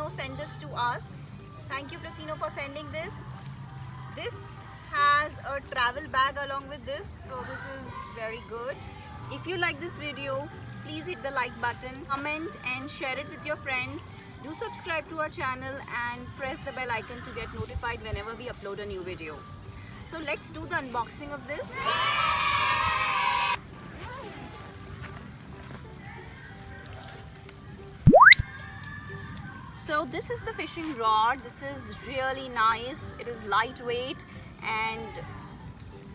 Plusinno sent this to us. Thank you Plusinno for sending this. This has a travel bag along with this, so this is very good. If you like this video, please hit the like button, comment and share it with your friends. Do subscribe to our channel and press the bell icon to get notified whenever we upload a new video. So let's do the unboxing of this. So this is the fishing rod. This is really nice. It is lightweight and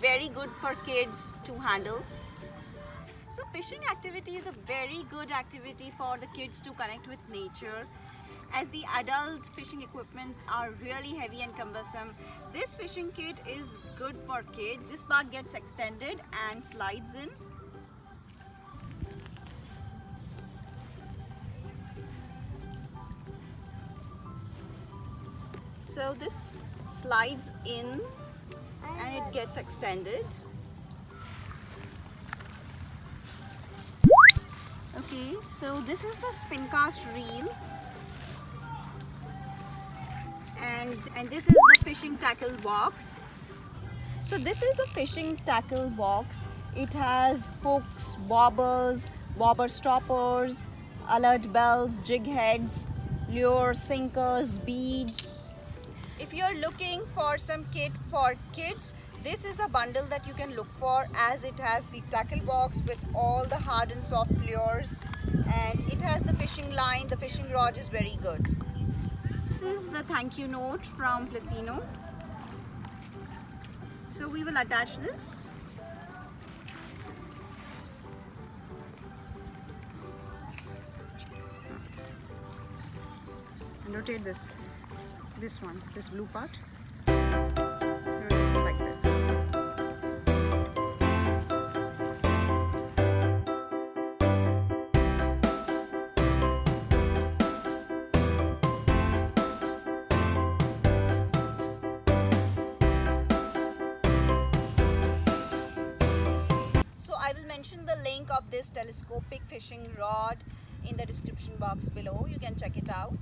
very good for kids to handle. So fishing activity is a very good activity for the kids to connect with nature, as the adult fishing equipments are really heavy and cumbersome. This fishing kit is good for kids. This part gets extended and slides in. So this slides in and it gets extended. Okay, so this is the spincast reel, and this is the fishing tackle box. So this is the fishing tackle box. It has hooks, bobbers, bobber stoppers, alert bells, jig heads, lures, sinkers, beads. If you're looking for some kit for kids, this is a bundle that you can look for, as it has the tackle box with all the hard and soft lures, and it has the fishing line. The fishing rod is very good. This is the thank you note from Plusinno. So we will attach this. And rotate this one, this blue part. Like this. So I will mention the link of this telescopic fishing rod in the description box below. You can check it out.